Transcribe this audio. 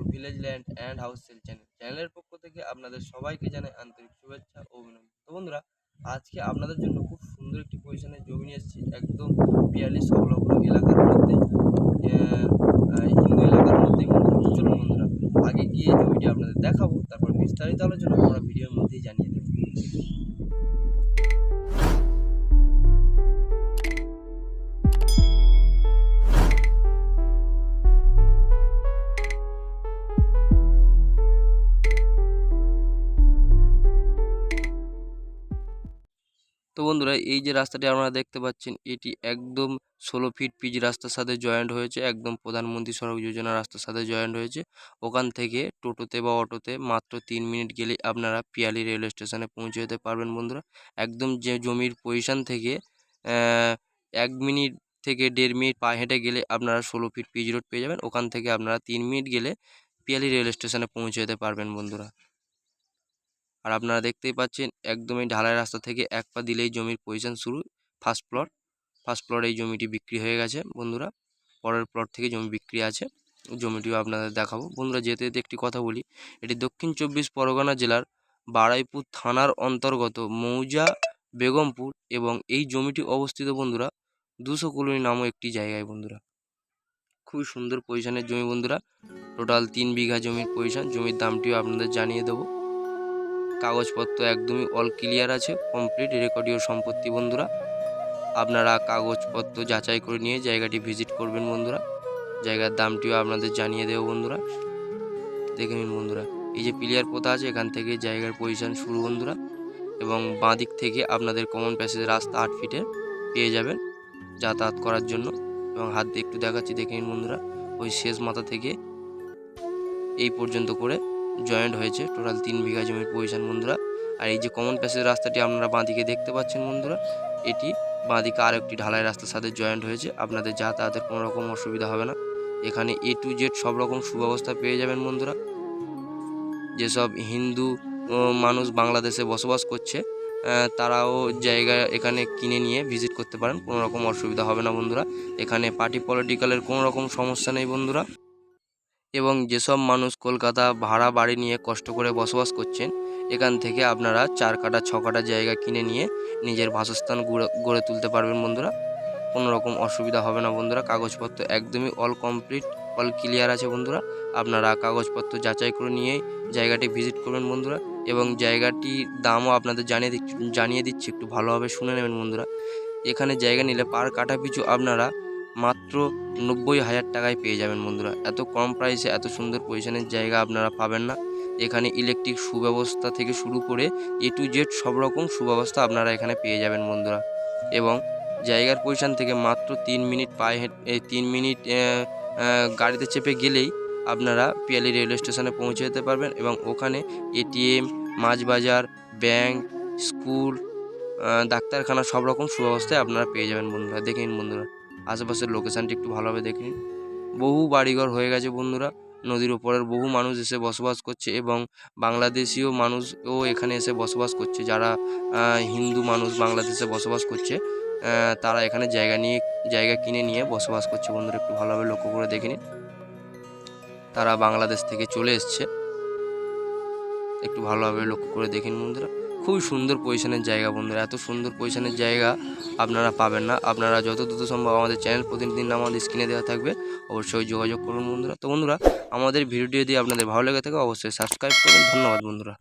Baharampur village land and house sale চ্যানেলের পক্ষ থেকে আপনাদের সবাইকে জানাই আন্তরিক শুভেচ্ছা ও অভিনন্দন। তো বন্ধুরা, আজকে আপনাদের জন্য খুব সুন্দর একটি পজিশনে জমি নিয়ে এসেছি, একদম পিয়ালি সংলগ্ন এলাকার মধ্যে, হিন্দু এলাকার মধ্যে। চলুন বন্ধুরা, আগে গিয়ে জমিটি আপনাদের দেখাবো, তারপর বিস্তারিত আলোচনা আমরা ভিডিওর মধ্যেই জানিয়ে দেবো। তো বন্ধুরা, এই যে রাস্তাটি আপনারা দেখতে পাচ্ছেন, এটি একদম 16 ফিট পিচ রাস্তার সাথে জয়েন্ট হয়েছে, একদম প্রধানমন্ত্রী সড়ক যোজনা রাস্তার সাথে জয়েন্ট হয়েছে। ওখান থেকে টোটোতে বা অটোতে মাত্র 3 মিনিট গেলেই আপনারা পিয়ালি রেলওয়ে স্টেশনে পৌঁছে যেতে পারবেন বন্ধুরা। একদম যে জমির পজিশন থেকে 1 মিনিট থেকে 1.5 মিনিট পা হেঁটে গেলে আপনারা 16 ফিট পিচ রোড পেয়ে যাবেন। ওখান থেকে আপনারা 3 মিনিট গেলে পিয়ালি রেলওয়ে স্টেশনে পৌঁছে যেতে পারবেন বন্ধুরা। আর আপনারা দেখতেই পাচ্ছেন, একদম এই ঢালাই রাস্তা থেকে এক পা দিলেই জমির পজিশন শুরু। ফার্স্ট প্লট এই জমিটি বিক্রি হয়ে গেছে বন্ধুরা। পরের প্লট থেকে জমি বিক্রি আছে, জমিটিও আপনাদের দেখাবো বন্ধুরা। যেতে যেতে একটি কথা বলি, এটি দক্ষিণ 24 পরগনা জেলার বারুইপুর থানার অন্তর্গত মৌজা বেগমপুর, এবং এই জমিটি অবস্থিত বন্ধুরা 200 কলোনি নামক একটি জায়গায় বন্ধুরা। খুবই সুন্দর পজিশনের জমি বন্ধুরা। টোটাল 3 বিঘা জমির পজিশন। জমির দামটিও আপনাদের জানিয়ে দেবো। কাগজপত্র একদমই অল ক্লিয়ার আছে, কমপ্লিট রেকর্ডীয় সম্পত্তি বন্ধুরা। আপনারা কাগজপত্র যাচাই করে নিয়ে জায়গাটি ভিজিট করবেন বন্ধুরা। জায়গার দামটিও আপনাদের জানিয়ে দেবো বন্ধুরা। দেখে নিন বন্ধুরা, এই যে প্লেয়ার পোতা আছে, এখান থেকে জায়গার পজিশন শুরু বন্ধুরা। এবং বাঁ দিক থেকে আপনাদের কমন প্যাসেজ রাস্তা 8 ফিটে পেয়ে যাবেন যাতায়াত করার জন্য। এবং হাত দিয়ে একটু দেখাচ্ছি, দেখে নিন বন্ধুরা, ওই শেষ মাথা থেকে এই পর্যন্ত করে জয়েন্ট হয়েছে টোটাল 3 বিঘা জমির পজিশন বন্ধুরা। আর এই যে কমন প্যাসেজ রাস্তাটি আপনারা বাঁদিকে দেখতে পাচ্ছেন বন্ধুরা, এটি বাঁদিকে আর একটি ঢালাই রাস্তার সাথে জয়েন্ট হয়েছে। আপনাদের যাতায়াতের কোনো রকম অসুবিধা হবে না। এখানে A to Z সব রকম সুব্যবস্থা পেয়ে যাবেন বন্ধুরা। যেসব হিন্দু মানুষ বাংলাদেশে বসবাস করছে, তারাও জায়গা এখানে কিনে নিয়ে ভিজিট করতে পারেন, কোনো রকম অসুবিধা হবে না বন্ধুরা। এখানে পার্টি পলিটিক্যালের কোনো রকম সমস্যা নেই বন্ধুরা। এবং যেসব মানুষ কলকাতা ভাড়া বাড়ি নিয়ে কষ্ট করে বসবাস করছেন, এখান থেকে আপনারা 4 কাঠা 6 কাঠা জায়গা কিনে নিয়ে নিজের বাসস্থান গড়ে তুলতে পারবেন বন্ধুরা। কোনো রকম অসুবিধা হবে না বন্ধুরা। কাগজপত্র একদমই অল কমপ্লিট, অল ক্লিয়ার আছে বন্ধুরা। আপনারা কাগজপত্র যাচাই করে নিয়েই জায়গাটি ভিজিট করবেন বন্ধুরা। এবং জায়গাটির দামও আপনাদের জানিয়ে দিচ্ছি, একটু ভালোভাবে শুনে নেবেন বন্ধুরা। এখানে জায়গা নিলে পার কাঠা পিছু আপনারা মাত্র 90,000 টাকায় পেয়ে যাবেন বন্ধুরা। এত কম প্রাইসে এত সুন্দর পজিশনের জায়গা আপনারা পাবেন না। এখানে ইলেকট্রিক সুব্যবস্থা থেকে শুরু করে A to Z সব রকম সুব্যবস্থা আপনারা এখানে পেয়ে যাবেন বন্ধুরা। এবং জায়গার পজিশন থেকে মাত্র 3 মিনিট পায়ে 3 মিনিট গাড়িতে চেপে গেলেই আপনারা পিয়ালি রেলওয়ে স্টেশনে পৌঁছে যেতে পারবেন। এবং ওখানে ATM, মাছ বাজার, ব্যাংক, স্কুল, ডাক্তারখানা সব রকম সুব্যবস্থায় আপনারা পেয়ে যাবেন বন্ধুরা। দেখে নিন বন্ধুরা, আশেপাশের লোকেশানটি একটু ভালোভাবে দেখে নিন। বহু বাড়িঘর হয়ে গেছে বন্ধুরা, নদীর ওপরের বহু মানুষ এসে বসবাস করছে, এবং বাংলাদেশীয় মানুষও এখানে এসে বসবাস করছে। যারা হিন্দু মানুষ বাংলাদেশে বসবাস করছে, তারা এখানে জায়গা কিনে নিয়ে বসবাস করছে বন্ধুরা। একটু ভালোভাবে লক্ষ্য করে দেখে নিন, তারা বাংলাদেশ থেকে চলে এসছে। একটু ভালোভাবে লক্ষ্য করে দেখেন বন্ধুরা। খুবই সুন্দর পজিশনের জায়গা বন্ধুরা। এত সুন্দর পজিশনের জায়গা আপনারা পাবেন না। আপনারা যত দ্রুত সম্ভব আমাদের চ্যানেল প্রতিনিধির নাম আমাদের স্ক্রিনে দেওয়া থাকবে, অবশ্যই যোগাযোগ করুন বন্ধুরা। তো বন্ধুরা, আমাদের ভিডিওটি যদি আপনাদের ভালো লেগে থাকে অবশ্যই সাবস্ক্রাইব করুন। ধন্যবাদ বন্ধুরা।